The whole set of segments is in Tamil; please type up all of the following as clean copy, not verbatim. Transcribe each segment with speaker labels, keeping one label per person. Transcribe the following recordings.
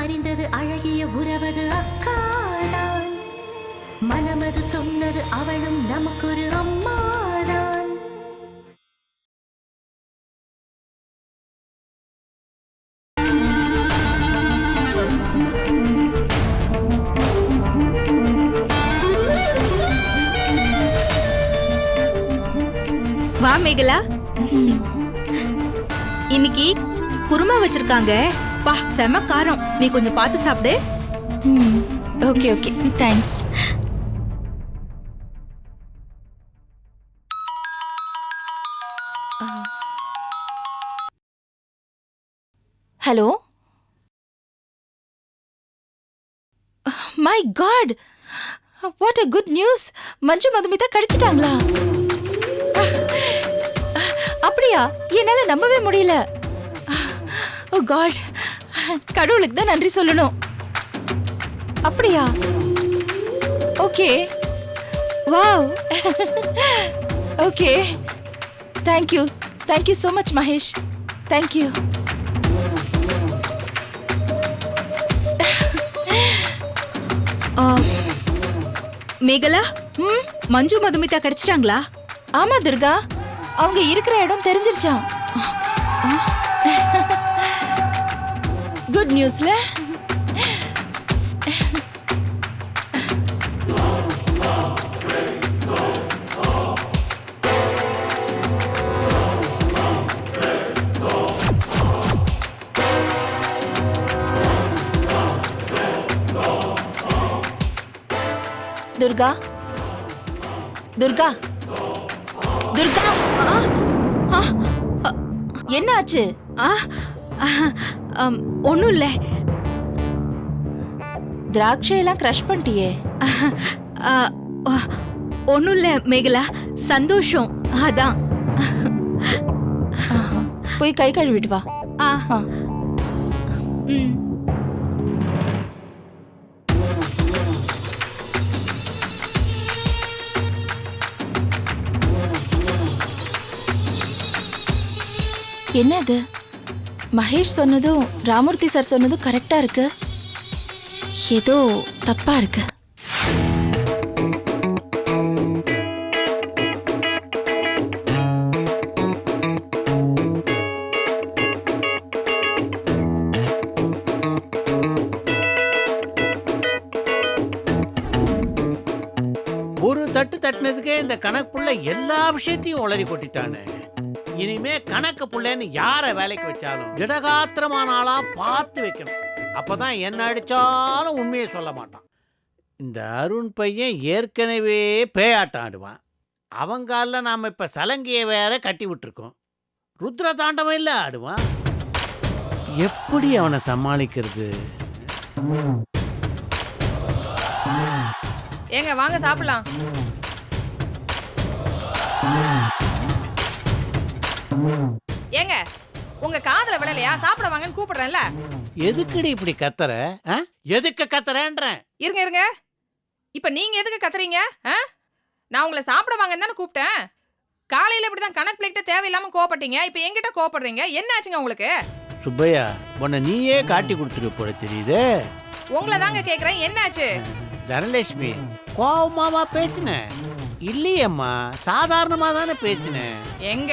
Speaker 1: அறிந்தது அழகிய உறவது அக்காதான். மனமது சொன்னது அவளும் நமக்கொரு அம்மாதான்.
Speaker 2: வா மேகலா, இன்னைக்கு குருமா வச்சிருக்காங்க. பா செம காரம், நீ கொஞ்சம் பார்த்து சாப்பிடு.
Speaker 3: Okay okay, thanks. Hello, my god, what a good news. Manju Madhumita கிடைச்சிட்டாங்களா? அப்படியா? என்னால நம்பவே முடியல. ஓ காட், கடவுளுக்கு தான் நன்றி சொல்லணும். அப்படியா? Okay, wow. Okay, thank you thank you so much Mahesh, thank you.
Speaker 2: Megala, Manju Madhumita கிடைச்சிட்டாங்களா?
Speaker 3: ஆமா துர்கா, அவங்க இருக்கிற இடம் தெரிஞ்சிருச்சாம். குட் நியூஸ்ல. துர்கா, துர்கா, துர்கா, என்ன ஆச்சு?
Speaker 2: ஒன்றும் இல்லை.
Speaker 3: திராட்சையெல்லாம் கிரஷ் பண்ணிட்டியே.
Speaker 2: ஒன்றும் இல்லை மேகலா, சந்தோஷம் அதான்.
Speaker 3: போய் கை கழுவிட்டு வா.
Speaker 2: ம்.
Speaker 3: என்னது? மகேஷ் சொன்னதும் ராமூர்த்தி சார் சொன்னதும் கரெக்டா இருக்கு. ஏதோ தப்பா இருக்கு.
Speaker 4: ஒரு தட்டு தட்டினதுக்கே இந்த கணக்குள்ள எல்லா விஷயத்தையும் உளறி கொட்டிட்டானே. இனிமே கணக்கு புள்ளன்னு யார வேலைக்கு வச்சாலும் திடகாத்திரமான ஆளா பார்த்து வைக்கணும். அப்பதான் என்ன அடிச்சாலும் உண்மையை சொல்ல மாட்டான். இந்த அருண் பையன் ஏற்கனவே பேயாட்டம் ஆடுவான். அவங்கால நாம இப்ப சலங்கையை வேற கட்டி விட்டுருக்கோம். ருத்ர தாண்டவம் இல்ல ஆடுவான். எப்படி அவனை சமாளிக்கிறது?
Speaker 5: ஏங்க வாங்க சாப்பிடலாம். ஏங்க உங்க காதுல விழலையா? சாப்பிட வாங்கன்னு கூப்பிடுறேன்ல.
Speaker 4: எதுக்குடி இப்படி கத்துற? எதுக்கு கத்துறேன்றேன்.
Speaker 5: இருங்க இருங்க, இப்ப நீங்க எதுக்கு கத்துறீங்க? நான் உங்களை சாப்பிட வாங்கன்னு தானே கூப்பிட்டேன். காலையில இப்படிதான் கணக்கு பிள்ளைகிட்ட தேவையில்லாம கோவப்பட்டீங்க. இப்ப என்கிட்ட கோவப்படுறீங்க, என்ன ஆச்சுங்க உங்களுக்கு?
Speaker 4: சுப்பையா, உன்னை நீயே காட்டி கொடுத்துரு போல தெரியுது.
Speaker 5: உங்களை தாங்க கேக்குறேன், என்ன ஆச்சு?
Speaker 4: தனலட்சுமி, கோவமாவா பேசின? இல்லையம்மா, சாதாரணமா தானே பேசினேன்.
Speaker 5: எங்க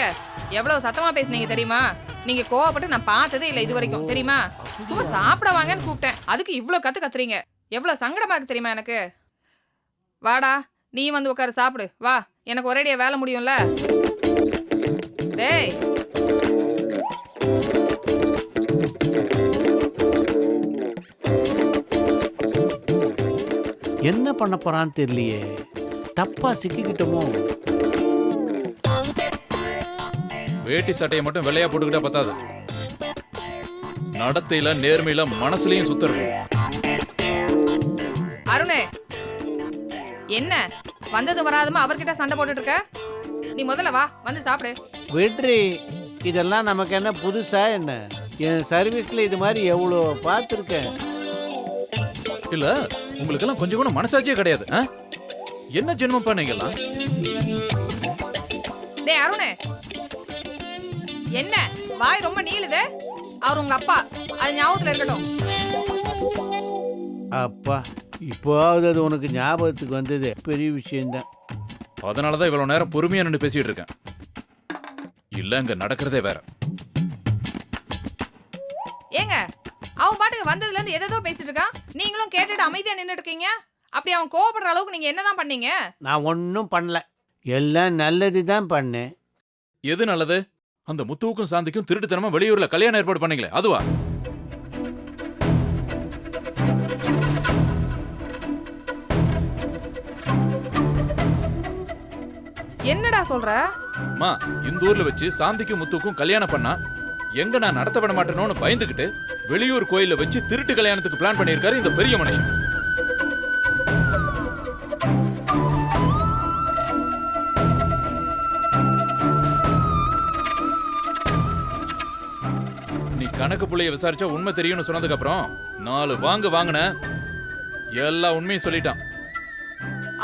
Speaker 5: எவ்வளவு சத்தமா பேசுனீங்க தெரியுமா? நீங்க கோவப்பட்டு நான் பார்த்ததே இல்லை இது வரைக்கும், தெரியுமா? சும்மா சாப்பிட வாங்கன்னு கூப்பிட்டேன், அதுக்கு இவ்வளவு கத்துறீங்க. எவ்வளவு சங்கடமா இருக்கு தெரியுமா எனக்கு? வாடா, நீ வந்து உட்காரு, சாப்பிடு வா. எனக்கு ஒரேடியா வேலை முடியும்ல. டேய்,
Speaker 4: என்ன பண்ண போறான்னு தெரியலையே. தப்பா சிக்கிக்கிட்டோமோ?
Speaker 6: வேட்டி சட்டையை மட்டும் வெள்ளையா போட்டுக்கிட்டா பத்தாது. நடத்தையில நேர்மையில மனசுலயும் சுத்தரும்.
Speaker 5: அருணே, என்ன வந்தது வராதுமா அவர்கிட்ட சண்டை போட்டுட்டு இருக்க? நீ முதல்ல வா, வந்து சாப்பிடு.
Speaker 4: வெற்றி, இதெல்லாம் நமக்கு என்ன புதுசா என்ன? என் சர்வீஸ்ல இது மாதிரி எவ்வளோ பார்த்துருக்கேன்.
Speaker 6: இல்ல, உங்களுக்கு எல்லாம் கொஞ்சம் கூட மனசாட்சியே கிடையாது. என்ன ஜென்மம் பண்ணீங்கலாம்?
Speaker 5: டேய் அருணே, என்ன வாய் ரொம்ப நீளுது? அவர் உங்க அப்பா, அது ஞாபகத்துல இருக்கட்டும்.
Speaker 4: அப்பா இப்போவாவது அது உனக்கு ஞாபகத்துக்கு வந்தது பெரிய விஷயம்தான்.
Speaker 6: அதனாலதான் இவ்வளவு நேரம் பொறுமையா நின்று பேசிட்டு இருக்கேன். இல்ல இங்க நடக்கிறதே வேற.
Speaker 5: ஏங்க அவன் பாட்டுக்கு வந்ததுல இருந்து எதோ பேசிட்டு இருக்கான், நீங்களும் கேட்டுட்டு அமைதியா நின்னுட்டு இருக்கீங்க. அப்படி அவன் கோவப்படுற அளவுக்கு நீங்க என்னதான் பண்ணீங்க?
Speaker 4: நான் ஒன்றும் பண்ணல, எல்லாம் நல்லது தான் பண்ணேன்.
Speaker 6: எது நல்லது? அந்த முத்துவுக்கும் சாந்திக்கும் திருட்டுத்தனமா வெளியூர்ல கல்யாணம் ஏற்பாடு பண்ணீங்களே அதுவா?
Speaker 5: என்னடா சொல்ற?
Speaker 6: அம்மா, இந்த ஊர்ல வச்சு சாந்திக்கும் முத்துவுக்கும் கல்யாணம் பண்ணா எங்க நான் நடத்த விட மாட்டேனோன்னு பயந்துகிட்டு வெளியூர் கோயில வச்சு திருட்டு கல்யாணத்துக்கு பிளான் பண்ணியிருக்காரு இந்த பெரிய மனுஷன். நீ கணக்கு புள்ளைய விசாரிச்சா உண்மை தெரியும்னு சொன்னதுக்கு அப்புறம் 4 வாங்கின எல்லா உண்மையும் சொல்லிட்டான்.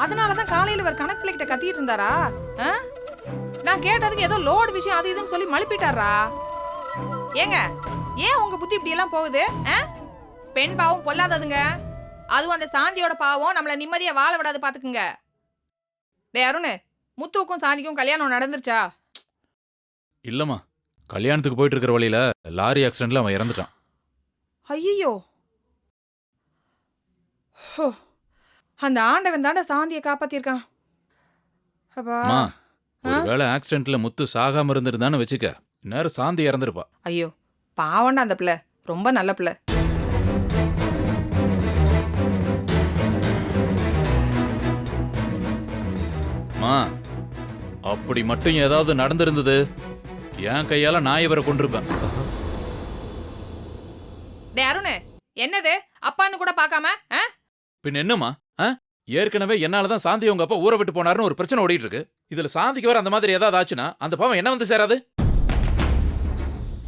Speaker 5: அதனாலதான் காலையில இவர் கணக்கு பிள்ளைகிட்ட கத்திட்டு இருந்தாரா? ஆ? நான் கேட்டதுக்கு ஏதோ லோடு விஷயம் அது இதுன்னு சொல்லி மழுப்பிட்டாரா? ஏங்க ஏன் உங்க புத்தி இப்படி எல்லாம் போகுது? பெண் பாவம் பொல்லாததுங்க. அதுவும் அந்த சாந்தியோட பாவம் நம்மள நிம்மதியா வாழ விடாது, பாத்துக்குங்க. டேய் அருண், முத்துவுக்கும் சாந்திக்கும் கல்யாணம் நடந்துருச்சா?
Speaker 6: இல்லம்மா, கல்யாணத்துக்கு போயிட்டு இருக்கிற வழியில லாரி ஆக்சிடென்ட்ல அவன் இறந்துட்டான்.
Speaker 5: ஐயோ, அந்த ஆண்டவன் தாண்டா சாந்தியை காப்பாத்திருக்கான். அப்பா.
Speaker 6: அம்மா, ஒருவேளை ஆக்சிடென்ட்ல முத்து சாகாம இருந்திருந்தான்னு வச்சுக்க, நேரம் சாந்தி இறந்துருப்பா.
Speaker 5: ஐயோ பாவண்டா அந்த பிள்ளை, ரொம்ப நல்ல பிள்ளை.
Speaker 6: அம்மா, அப்படி மட்டும் ஏதாவது நடந்திருந்தது என் கையால நான் இவரை கொண்டிருப்பேன்.
Speaker 5: டேய் அருண், என்னது அப்பான்னு கூட பார்க்காம?
Speaker 6: பின் என்னம்மா, ஏற்கனவே என்னாலதான் சாந்தி உங்க அப்பா ஊரை விட்டு போனாருன்னு ஒரு பிரச்சனை ஓடிட்டு இருக்கு. இதுல சாந்திக்கு வேற அந்த மாதிரி ஏதாவது ஆச்சுன்னா அந்த பாவம் என்ன வந்து சேராது?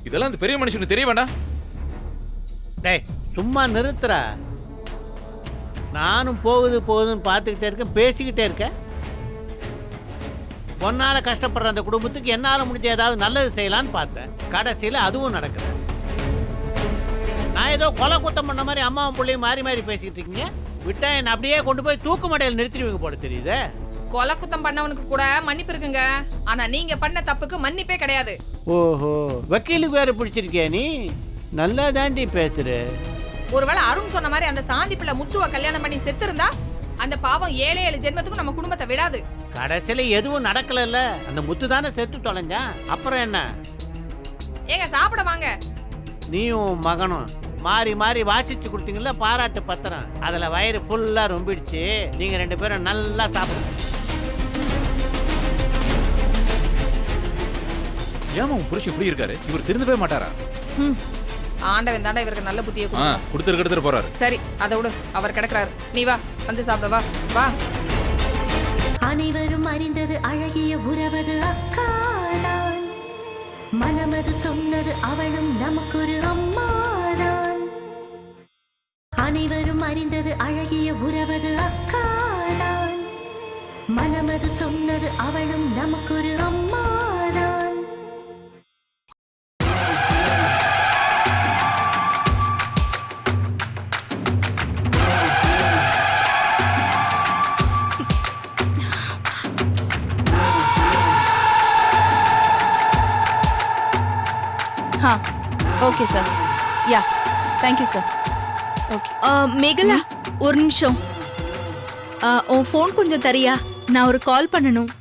Speaker 6: இதெல்லாம் அந்த பெரிய மனுஷனுக்கு தெரிய வேண்டாம்.
Speaker 4: டேய் சும்மா நிறுத்துறா. நானும் போகுதுன்னு பார்த்துக்கிட்டே இருக்கேன், பேசிக்கிட்டே இருக்கேன். ஒன்னால கஷ்டப்படுற அந்த குடும்பத்துக்கு என்னால முடிஞ்ச ஏதாவது நல்லது செய்யலான்னு பார்த்தேன். கடைசியில் அதுவும் நடக்குது. நான் ஏதோ கொலை குத்தம் பண்ண மாதிரி அம்மாவும் பிள்ளையும் மாறி மாறி பேசிக்கிட்டு இருக்கீங்க. விட்டா என்ன அப்படியே கொண்டு போய் தூக்கு மடையில் நிறுத்திடுவீங்க போல தெரியுது.
Speaker 5: கொலை குத்தம் பண்ணவனுக்கு கூட மன்னிப்பு இருக்குங்க, ஆனா நீங்க பண்ண தப்புக்கு மன்னிப்பே கிடையாது.
Speaker 4: ஓஹோ, வக்கீலுக்கு வேற பிடிச்சிருக்கியா நீ? நல்லா தாண்டி பேசுற.
Speaker 5: ஒருவேளை அருண் சொன்ன மாதிரி அந்த சாந்தி பிள்ளை முத்துவ கல்யாணம் பண்ணி செத்து இருந்தா அந்த பாவம் 7 ஜென்மத்துக்கும் நம்ம குடும்பத்தை விடாது.
Speaker 4: கடைசியில எதுவும் நடக்கல, அந்த முத்து தானே செத்து தொலைஞ்சான். அப்புறம் என்ன?
Speaker 5: ஏங்க சாப்பிட வாங்க.
Speaker 4: நீயும் மகனும் மாறி மாறி வாசிச்சு கொடுத்தீங்கல்ல பாராட்டு பத்திரம், அதுல வயிறு ஃபுல்லா ரொம்பிடுச்சு. நீங்க 2 பேரும் நல்லா சாப்பிடுங்க.
Speaker 6: ஏமா உன் புருஷன் இப்படி இருக்காரு? இவர் திருந்தவே மாட்டாரா?
Speaker 5: ஆண்டவன் தாண்டா இவருக்கு நல்ல புத்தியை
Speaker 6: கொடுத்துட்டு போறாரு.
Speaker 5: சரி அதை விடு, அவர் கிடக்குறாரு. நீ வா, வந்து சாப்பிட வா வா.
Speaker 1: அனைவரும் அறிந்தது அழகிய உறவது அக்காதான். மனமது சொன்னது அவளும் நமக்கொரு அம்மாதான். அனைவரும் அறிந்தது அழகிய உறவது அக்காதான். மனமது சொன்னது அவளும் நமக்கொரு அம்மாதான்.
Speaker 3: Okay sir. Yeah, thank you sir. Okay.
Speaker 2: Megala, ஒரு நிமிஷம். உன் ஃபோன் கொஞ்சம் தரியா? நான் ஒரு கால் பண்ணணும்.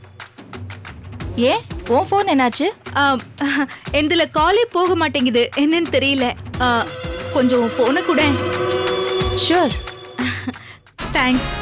Speaker 3: ஏன் உன் ஃபோன் என்னாச்சு?
Speaker 2: இதுல காலே போக மாட்டேங்குது, என்னன்னு தெரியல. கொஞ்சம் உன் ஃபோனை கூட.
Speaker 3: ஷூர்.
Speaker 2: தேங்க்ஸ்.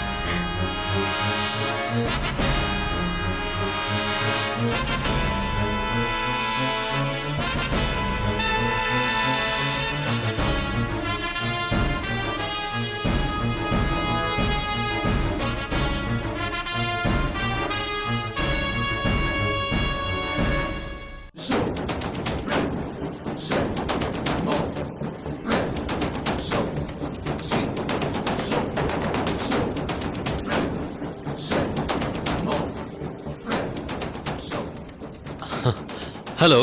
Speaker 7: ஹலோ,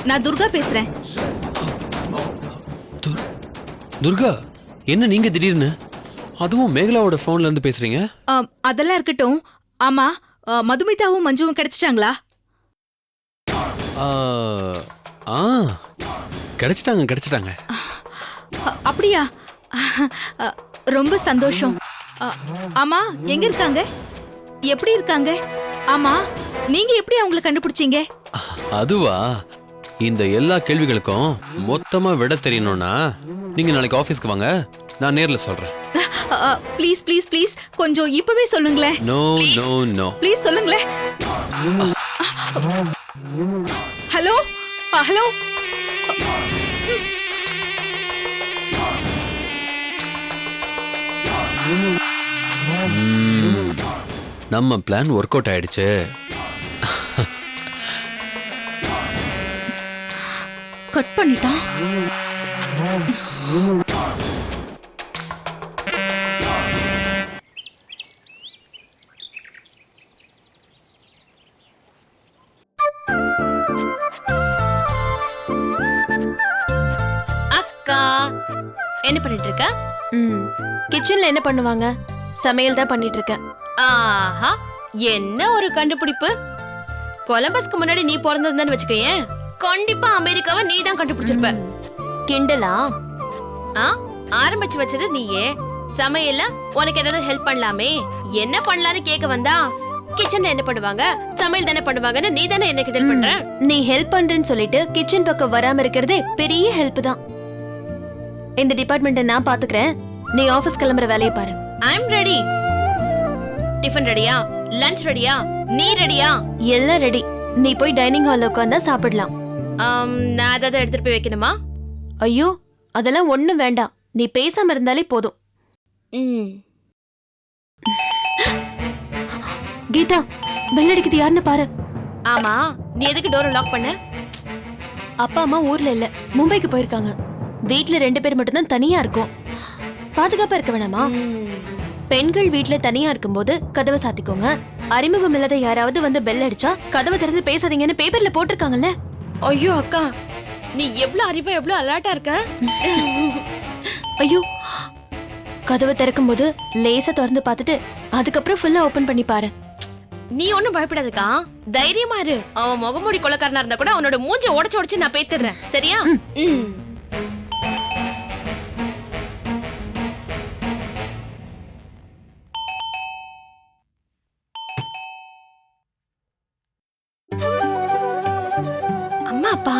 Speaker 2: நான் துர்கா பேசுறேன்.
Speaker 7: துர்கா, என்ன நீங்க திடீர்னு அதுவும் மேகலாவோட போன்ல இருந்து பேசுறீங்க?
Speaker 2: அதெல்லாம் இருக்கட்டும். ஆமா, மதுமிதாவும் மஞ்சுவும் கிடைச்சிட்டாங்களா?
Speaker 7: ஆ கிடைச்சிட்டாங்க.
Speaker 2: அப்படியா? ரொம்ப சந்தோஷம். ஆமா, எங்க இருக்காங்க? எப்படி இருக்காங்க? ஆமா, நீங்க எப்படி அவங்கள கண்டுபிடிச்சீங்க?
Speaker 7: அதுவா, இந்த எல்லா கேள்விகளுக்கும் மொத்தமா விட தெரியணும்னா நீங்க நாளைக்கு ஆபீஸ்க்கு வாங்க, நான் நேர்ல சொல்றேன்.
Speaker 2: ப்ளீஸ் ப்ளீஸ் ப்ளீஸ் கொஞ்சம் இப்பவே சொல்லுங்களேன்.
Speaker 7: நோ நோ நோ
Speaker 2: ப்ளீஸ் சொல்லுங்களேன். Hello hello.
Speaker 7: நம்ம பிளான் ஒர்க் அவுட் ஆயிடுச்சு.
Speaker 2: கட் பண்ணிட்டான்.
Speaker 8: அக்கா என்ன பண்ணிட்டு இருக்க? கிச்சன்ல என்ன பண்ணுவாங்க? சமையல் தான் பண்ணிட்டு இருக்கேன். ஆஹா, என்ன ஒரு கண்டுபிடிப்பு! கொலம்பஸ்க்கு முன்னாடி நீ பிறந்திருந்தன்னு வச்சுக்கேன், கண்டிப்பா அமெரிக்காவை நீ தான் கண்டுபிடிச்சிருப்ப. கிண்டலா? ஆரம்பிச்சு வச்சது நீயே. சமையல்ல உனக்கு ஏதாவது ஹெல்ப் பண்ணலாமே, என்ன பண்ணலான்னு கேட்க வந்தா கிச்சன்ல என்ன பண்ணுவாங்க, சமையல் தானே பண்ணுவாங்கன்னு நீ தானே என்ன ஹெல்ப் பண்ற. நீ ஹெல்ப் பண்றேன்னு சொல்லிட்டு கிச்சன் பக்கம் வராம இருக்கிறதே பெரிய ஹெல்ப் தான். இந்த டிபார்ட்மெண்ட்டை நான் பாத்துக்கிறேன், நீ ஆபீஸ் கிளம்புற வேலையை பாரு. ஐ அம் ரெடி. டிஃபன் ரெடியா? லஞ்ச் ரெடியா? நீ ரெடியா? எல்லாம் ரெடி. நீ போய் டைனிங் ஹால்ல உட்கார்ந்தா சாப்பிடலாம். நான் ஏதாவது எடுத்துட்டு போய் வைக்கணுமா? ஐயோ, அதெல்லாம் ஒண்ணும் வேண்டாம். நீ பேசாம இருந்தாலே போதும். கீதா, பெல் அடிக்குது, யாருன்னு பாரு. ஆமா, நீ எதுக்கு டோரை லாக் பண்ண? அப்பா அம்மா ஊர்ல இல்ல, மும்பைக்கு போயிருக்காங்க. வீட்ல 2 பேர் மட்டும் தான் தனியா இருக்கும். பாதுகாப்பா இருக்க வேணாமா? பெண்கள் வீட்ல தனியா இருக்கும்போது கதவை சாத்திக்கோங்க. அறிமுகம் இல்லாத யாராவது வந்து பெல் அடிச்சா கதவை திறந்து பேசாதீங்கன்னு பேப்பர்ல போட்டிருக்காங்கல்ல. ஐயோ அக்கா, நீ எவ்வளவு அறிவா எவ்வளவு அலர்ட்டா இருக்க. ஐயோ, கதவை திறக்கும் போது லேசா திறந்து பார்த்துட்டு அதுக்கப்புறம் ஃபுல்லா ஓபன் பண்ணி பாரு. நீ ஒண்ணும் பயப்படாதக்கா, தைரியமா இரு. அவன் முகமூடி கொலைக்காரனா இருந்தா கூட அவனோட மூஞ்ச உடைச்சு நான் பேத்துறேன், சரியா? அம்மா அப்பா,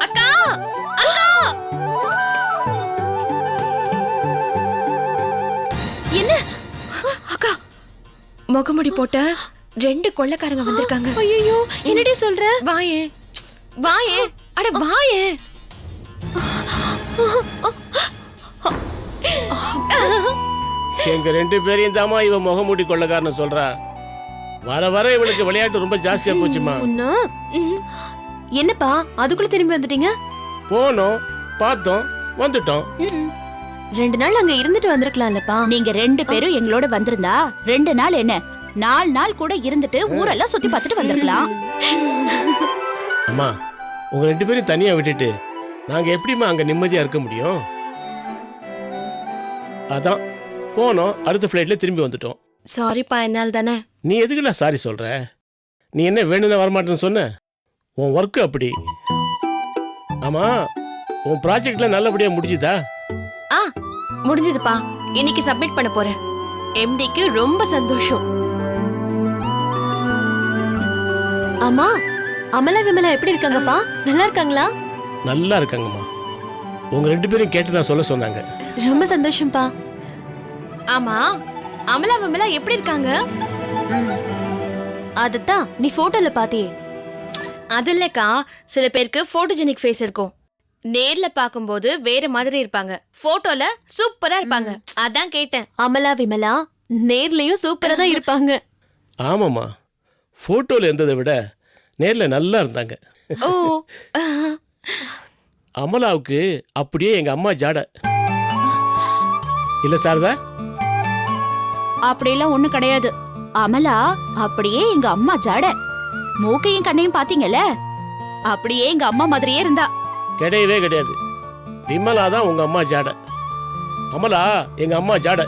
Speaker 8: அக்கா அக்கா, என்ன அக்கா, முகமுடி போட்ட 2 கொள்ளைக்காரங்க வந்திருக்காங்க. ஐயோ, என்னடி சொல்ற? வாயே வாயே, அட வாயே.
Speaker 4: எங்க 2 பேரையும் தாமா இவ முகமூடி கொள்ளக்காரன்னு சொல்றா. வர வர இவளுக்கு விளையாட்டு ரொம்ப ஜாஸ்தியா போச்சுமா.
Speaker 8: என்னப்பா அதுக்குள்ள திரும்பி வந்துட்டீங்க?
Speaker 4: போனோம், பார்த்தோம், வந்துட்டோம்.
Speaker 8: 2 நாள் அங்க இருந்துட்டு வந்திருக்கலாம்லப்பா.
Speaker 2: நீங்க 2 பேரும் எங்களோட வந்திருந்தா 2 நாள் என்ன 4 நாள் கூட இருந்துட்டு ஊரெல்லாம் சுத்தி பார்த்துட்டு வந்திருக்கலாம்.
Speaker 4: அம்மா, உங்க 2 பேரும் தனியா விட்டுட்டு நாங்க எப்படிமா அங்க நிம்மதியா இருக்க முடியும்? அதான் போனோம், அடுத்த ஃபிளைட்ல திரும்பி வந்துட்டோம்.
Speaker 8: சாரிப்பா, என்னால் தானே.
Speaker 4: நீ எதுக்குடா சாரி சொல்ற? நீ என்ன வேணும்னு வரமாட்டேன்னு சொன்ன? உன் ஒர்க்கு அப்படி. ஆமா, உன் ப்ராஜெக்ட்ல நல்லபடியா முடிஞ்சுதா?
Speaker 8: முடிஞ்சதுப்பா, இன்னைக்கு சப்மிட் பண்ண போறேன். எம்டிக்கு ரொம்ப சந்தோஷம். ஆமா, அமலா விமலா எப்படி இருக்காங்கப்பா? நல்லா இருக்காங்களா?
Speaker 4: நல்லா இருக்காங்கம்மா. உங்க 2 பேரும் கேட்டுதான் சொல்ல சொன்னாங்க.
Speaker 8: ரொம்ப சந்தோஷம்ப்பா. ஆமா, அமலா விமலா எப்படி இருக்காங்க? அதத்தான் நீ போட்டோல பாத்தியே. அது இல்லக்கா, சில பேருக்கு போட்டோஜெனிக் ஃபேஸ் இருக்கும். நேர்ல பாக்கும்போது வேற மாதிரி இருப்பாங்க, போட்டோல சூப்பரா இருப்பாங்க. அதான் கேட்டேன். அமலா விமலா நேர்லயும் சூப்பரா தான் இருப்பாங்க.
Speaker 4: ஆமாம்மா, போட்டோல இருந்ததை விட நேர்ல நல்லா இருந்தாங்க.
Speaker 8: ஓ,
Speaker 4: அமலாவுக்கு அப்படியே எங்க அம்மா ஜாட இல்ல சாரதா?
Speaker 2: அப்படியெல்லாம் ஒண்ணும் கிடையாது. அமலா அப்படியே எங்க அம்மா ஜாட. மூக்கையும் கண்ணையும் பாத்தீங்கல்ல, அப்படியே எங்க அம்மா மாதிரியே இருந்தா.
Speaker 4: கிடையவே கிடையாது.
Speaker 9: விமலா தான் உங்க அம்மா ஜாடை, அமலா எங்க அம்மா ஜாடை.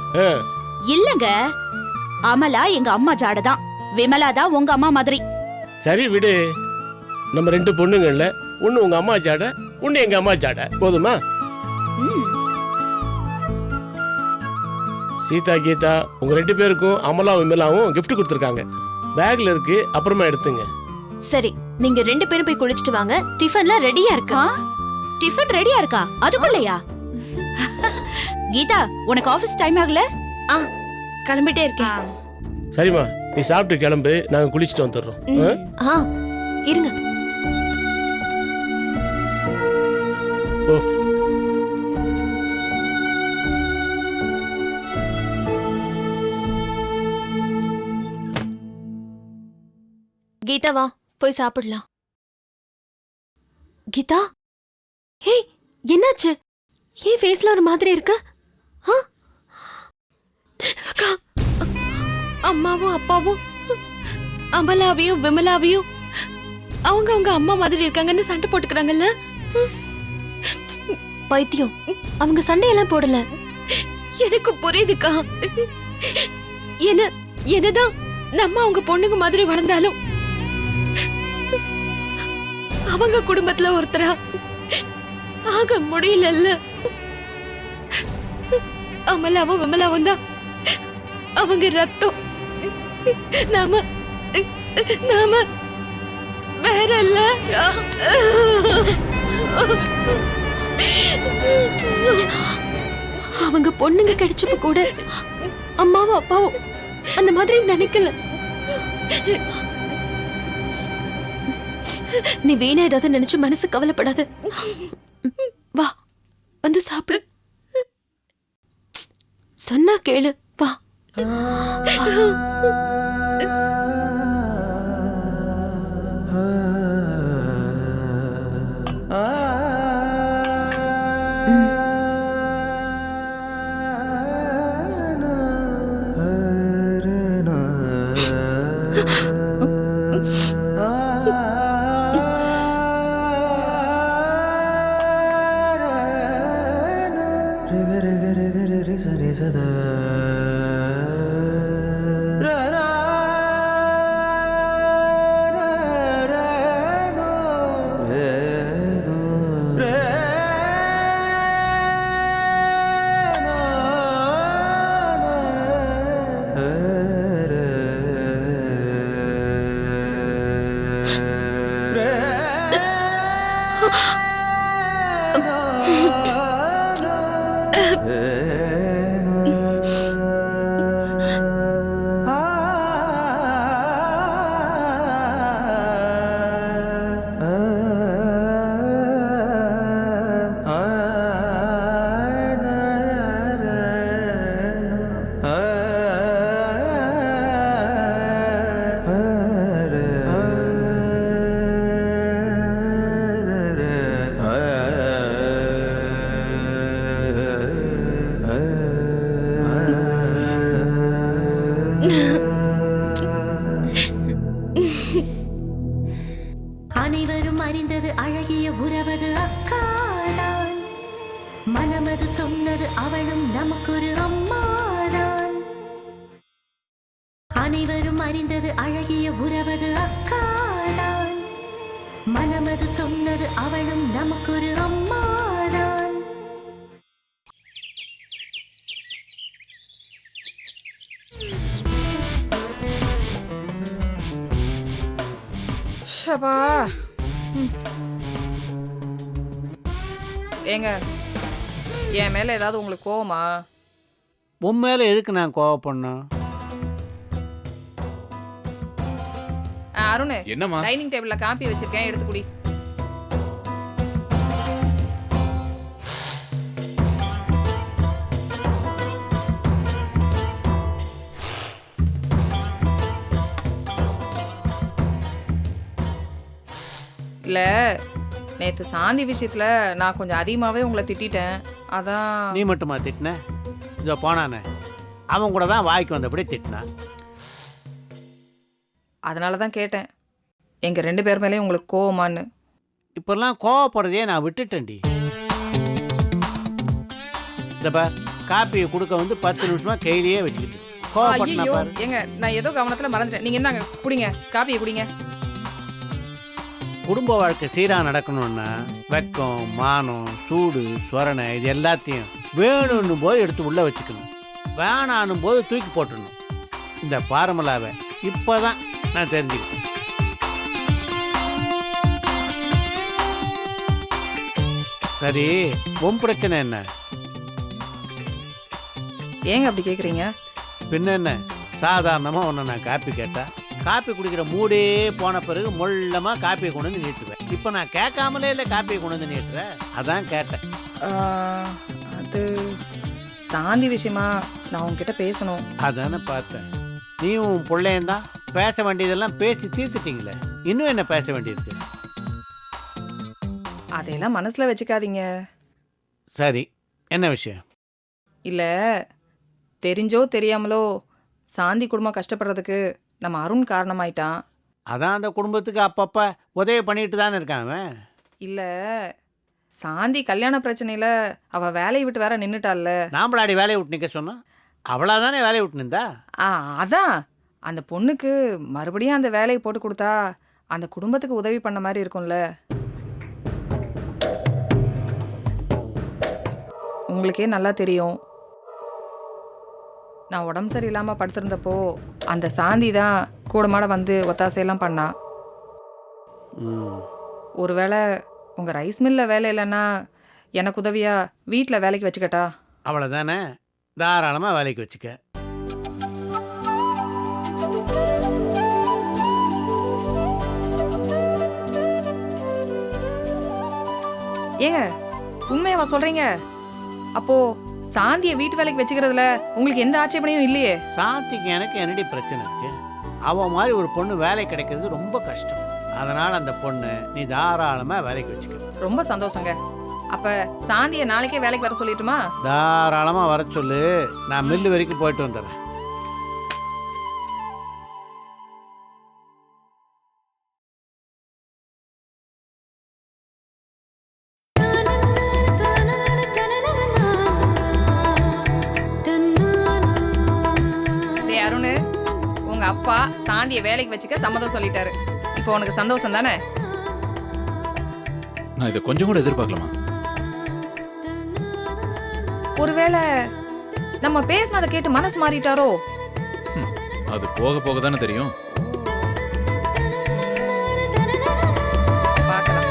Speaker 2: இல்லங்க, அமலா எங்க அம்மா ஜாடதான், விமலா தான் உங்க அம்மா மாதிரி.
Speaker 9: சரி விடு, நம்ம 2 பொண்ணுங்கள்ல ஒண்ணு உங்க அம்மா ஜாடை, ஒண்ணு எங்க அம்மா ஜாடை, போதுமா? சீதா கீதா உங்க 2 பேருக்கும் அமலா விமலாவும் gift கொடுத்துருக்காங்க. பேக்ல இருக்கு, அப்புறமா எடுத்துங்க.
Speaker 8: சரி, நீங்க 2 பேரும் போய் குளிச்சிட்டு வாங்க. டிஃபன்லாம் ரெடியா இருக்கா?
Speaker 2: டிஃபன் ரெடியா இருக்கா? அதுக்குள்ளயா? கீதா, உனக்கு ஆபீஸ் டைம் ஆகல?
Speaker 8: கிளம்பிட்டே இருக்கேன்.
Speaker 9: சரிம்மா, நீ சாப்பிட்டு கிளம்பு, நாங்க குளிச்சுட்டு வந்துடுறோம்.
Speaker 8: இருங்க.
Speaker 9: ஓ,
Speaker 8: கீதா வா, போய் சாப்பிடலாம். கீதா, ஏய் என்னாச்சு? ஏன் ஃபேஸ்ல ஒரு மாதிரி இருக்கு? அக்கா, அம்மாவும் அப்பாவும் அமலாவையும் விமலாவையும் அவங்க அம்மா மாதிரி இருக்காங்கன்னு சண்டை போட்டுக்கிறாங்கல்ல? பைத்தியம், அவங்க சண்டையெல்லாம் போடல. எனக்கு புரியுதுக்கா. என்னதான் நம்ம அவங்க பொண்ணுங்க மாதிரி வளர்ந்தாலும் அவங்க குடும்பத்துல ஒருத்தரா ஆக முடியல. அமலாவும் விமலாவும் தான் அவங்க ரத்தம். நாம வேற இல்ல. அவங்க பொண்ணுங்க கிடைச்சப்ப கூட அம்மாவும் அப்பாவும் அந்த மாதிரி நினைக்கல. நீ வீணா ஏதாவது நினைச்சு மனசு கவலைப்படாத. வா, வந்து சாப்பிடு. சொன்னா கேளு, வா.
Speaker 1: அனைவரும் அறிந்தது அழகிய உறவது அக்காதான், மனமது சொன்னது அவளும் நமக்கொரு அம்மாதான். அனைவரும் அறிந்தது அழகிய உறவது அக்காதான், மனமது சொன்னது அவளும் நமக்கொரு அம்மாதான்.
Speaker 5: ஷபா. ஏங்க, என் மேல ஏதாவது உங்களுக்கு கோவமா?
Speaker 4: உன் மேல எதுக்கு நான் கோவப்படணும்?
Speaker 5: அருண்,
Speaker 6: என்னம்மா?
Speaker 5: டைனிங் டேபிள்ல காப்பி வச்சிருக்கேன், எடுத்து குடி. இல்ல, நேத்து சாந்தி விஷயத்துல நான் கொஞ்சம் அதிகமாவே உங்களை திட்டிட்டேன். அதான்.
Speaker 4: நீ மட்டுமா திட்டின? இதோ போனானே, அவன் கூட தான் வாய்க்கு வந்தபடி திட்டினான்.
Speaker 5: அதனால தான் கேட்டேன், எங்க 2 பேர் மேலேயும் உங்களுக்கு கோவமான்னு.
Speaker 4: இப்பெல்லாம் கோவப்படுறதையே நான் விட்டுட்டேன்டி. இந்த பார் காப்பியை கொடுக்க வந்து 10 நிமிஷமா கையிலேயே வச்சுக்கிட்டு கோவப்பட்டனா
Speaker 5: ஐயோ
Speaker 4: பாரு.
Speaker 5: ஏங்க நான் ஏதோ கவனத்துல மறந்துட்டேன். நீங்க என்னங்க குடிங்க, காப்பியை குடிங்க.
Speaker 4: குடும்ப வாழ்க்கை சீரா நடக்கணும்னா வெக்கம், மானம், சூடு, சொரணை இது எல்லாத்தையும் வேணும்னும் போது எடுத்து உள்ள வச்சுக்கணும், வேணானும் போது தூக்கி போட்டுடணும். இந்த ஃபார்முலாவை இப்போதான் நான் தெரிஞ்சுக்கிட்டேன். சரி, உன் பிரச்சனை என்ன?
Speaker 5: ஏங்க அப்படி கேக்குறீங்க?
Speaker 4: பின்ன என்ன, சாதாரணமா உன்னை நான் காப்பி கேட்டா காப்பி குடிக்கிற மூடே போன பிறகு மொல்லமா காப்பியை கொண்டு வந்து நீட்டுவேன். இப்போ நான் கேட்காமலே இல்லை காப்பியை கொண்டு வந்து நீட்டுறேன், அதான் கேட்டேன்.
Speaker 5: அது சாந்தி விஷயமா நான் உங்ககிட்ட பேசணும்.
Speaker 4: அதானே பார்த்தேன். நீ உன் பிள்ளையும் தான் பேச வேண்டியதெல்லாம் பேசி தீர்த்துட்டீங்களே, இன்னும் என்ன பேச வேண்டியிருக்கு?
Speaker 5: அதையெல்லாம் மனசுல வச்சுக்காதீங்க.
Speaker 4: சரி, என்ன விஷயம்?
Speaker 5: இல்ல தெரிஞ்சோ தெரியாமலோ சாந்தி குடும்பம் கஷ்டப்படுறதுக்கு நம்ம அருண் காரணமாயிட்டான்.
Speaker 4: அதான் அந்த குடும்பத்துக்கு அப்பப்ப உதவி பண்ணிட்டு தானே இருக்கான் அவன்.
Speaker 5: இல்ல சாந்தி கல்யாண பிரச்சனையில அவ வேலையை விட்டு வேற நின்னுட்டாள்ல.
Speaker 4: நாம்பளாடி வேலையை விட்டு நிற்க சொன்னா அவளாதானே வேலையை விட்டு நின்றா.
Speaker 5: அதான் அந்த பொண்ணுக்கு மறுபடியும் அந்த வேலையை போட்டு கொடுத்தா அந்த குடும்பத்துக்கு உதவி பண்ண மாதிரி இருக்கும்ல. உங்களுக்கே நல்லா தெரியும், நான் உடம்பு சரியில்லாமல் படுத்திருந்தப்போ அந்த சாந்தி தான் கூடமாட வந்து ஒத்தாசையெல்லாம் பண்ணா. ஒருவேளை உங்கள் ரைஸ் மில்லில் வேலை இல்லைன்னா எனக்கு உதவியா வீட்டில் வேலைக்கு வச்சுக்கட்டா?
Speaker 4: அவ்வளோதானே, தாராளமாக வேலைக்கு வச்சுக்க.
Speaker 5: ஏங்க உண்மையாவா சொல்கிறீங்க? அப்போ சாந்தியை வீட்டு வேலைக்கு வச்சுக்கிறதுல உங்களுக்கு எந்த ஆட்சேபனையும் இல்லையே?
Speaker 4: சாந்திக்கு எனக்கு என்னடி பிரச்சனை இருக்கு? அவன் மாதிரி ஒரு பொண்ணு வேலை கிடைக்கிறது ரொம்ப கஷ்டம். அதனால் அந்த பொண்ணு நீ தாராளமாக வேலைக்கு வச்சுக்க.
Speaker 5: ரொம்ப சந்தோஷங்க. அப்போ சாந்தியை நாளைக்கே வேலைக்கு வர சொல்லிட்டுமா?
Speaker 4: தாராளமாக வர சொல்லு, நான் மில்லு வரைக்கும் போயிட்டு வந்துடுறேன்.
Speaker 5: அருண், உங்க அப்பா சாந்தியை வேலைக்கு வச்சுக்க சம்மதம் சொல்லிட்டாரு. இப்போ உனக்கு சந்தோஷம் தானே?
Speaker 6: நான் இதை கொஞ்சம் கூட எதிர்பார்க்கலாமா?
Speaker 5: ஒருவேளை நம்ம பேசினதை கேட்டு மனசு மாறிட்டாரோ?
Speaker 6: அது போக போக தானே தெரியும்.
Speaker 5: பார்க்கலாம்.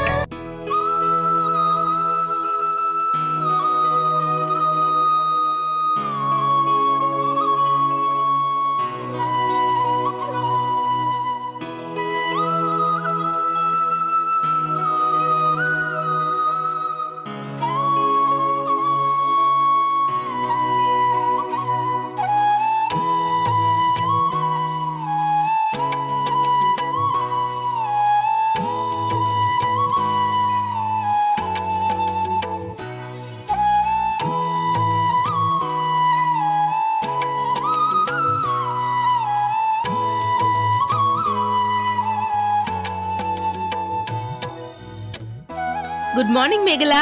Speaker 2: Good morning Megala.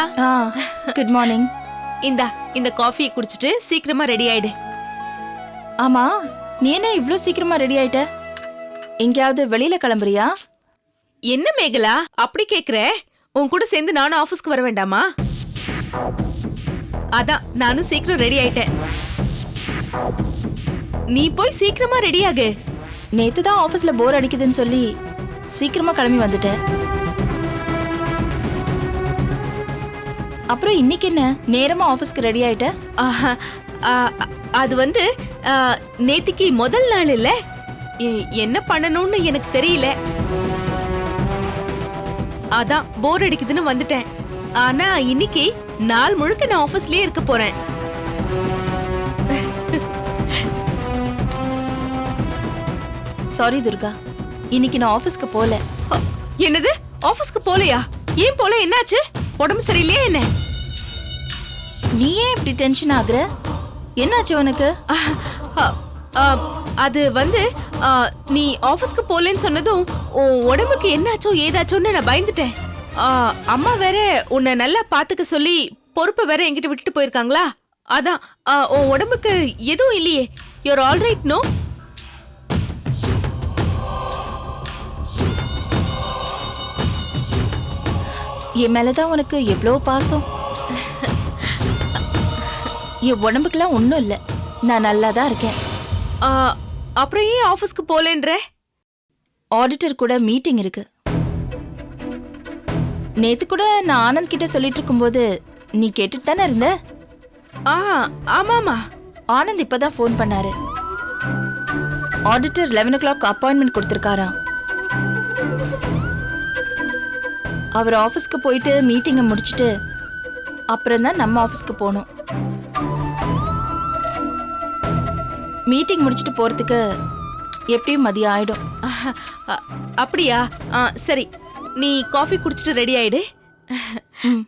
Speaker 3: Good morning.
Speaker 2: இந்த காஃபியை குடிச்சிட்டு சீக்கிரமா ரெடி ஆயிடு.
Speaker 3: ஆமா, நீ என்ன இவ்ளோ சீக்கிரமா ரெடி ஆயிட்ட? எங்கேயாவது வெளியில கிளம்புறியா?
Speaker 2: என்ன மேகலா அப்படி கேக்குற? உன் கூட சேர்ந்து நானும் ஆபீஸ்க்கு வர வேண்டாமா? அதான் நானும் சீக்கிரம் ரெடி ஆயிட்டேன். நீ போய் சீக்கிரமா ரெடி ஆகு.
Speaker 3: நேத்து தான் ஆபீஸ்ல போர் அடிக்குதுன்னு சொல்லி சீக்கிரமா கிளம்பி வந்துட்டேன். அப்புறம் இன்னைக்கு என்ன நேரமா ஆபீஸ்க்கு ரெடி ஆயிட்ட?
Speaker 2: அது வந்து நேத்திக்கு முதல் நாள் இல்ல, என்ன பண்ணணும்னு எனக்கு தெரியல, அதான் போர் அடிக்குதுன்னு வந்துட்டேன். ஆனா இன்னைக்கு நாள் முழுக்க நான் ஆபீஸ்லயே இருக்க போறேன்.
Speaker 3: சாரி துர்கா, இன்னைக்கு நான் ஆபீஸ்க்கு போல.
Speaker 2: என்னது, ஆபீஸ்க்கு போலையா? ஏன் போல? என்னாச்சு? உடம்பு சரியில்லையா என்ன?
Speaker 3: நீ ஏன் இப்படி டென்ஷன் ஆகுற? என்னாச்சு உனக்கு?
Speaker 2: அது வந்து நீ ஆபீஸ்க்கு போலன்னு சொன்னதும் உடம்புக்கு என்னாச்சோ ஏதாச்சோன்னு நான் பயந்துட்டேன். அம்மா வேற உன்னை நல்லா பாத்துக்க சொல்லி பொறுப்பை வேற என்கிட்ட விட்டுட்டு போயிருக்காங்களா, அதான் உன் உடம்புக்கு எதுவும் இல்லையே. You're all right no?
Speaker 3: என் மேலதான் உனக்கு எவ்வளோ பாசம். என் உடம்புக்குலாம் ஒன்றும் இல்லை, நான் நல்லா தான் இருக்கேன்.
Speaker 2: அப்புறம் ஏன் ஆபீஸ்க்கு போலேன்ற?
Speaker 3: ஆடிட்டர் கூட மீட்டிங் இருக்கு. நேத்து கூட நான் ஆனந்த் கிட்ட சொல்லிட்டு இருக்கும்போது நீ கேட்டுட்டு தானே இருந்த?
Speaker 2: ஆமாமா.
Speaker 3: ஆனந்த் இப்பதான் ஃபோன் பண்ணாரு. Auditor 11 o'clock appointment கொடுத்துருக்காராம். அவர் ஆஃபீஸ்க்கு போயிட்டு மீட்டிங்கை முடிச்சுட்டு அப்புறம் தான் நம்ம ஆஃபீஸ்க்கு போகணும். மீட்டிங் முடிச்சுட்டு போறதுக்கு எப்படியும் மதியம் ஆயிடும்.
Speaker 2: அப்படியா? சரி, நீ காஃபி குடிச்சிட்டு ரெடி ஆயிடு.
Speaker 3: ம்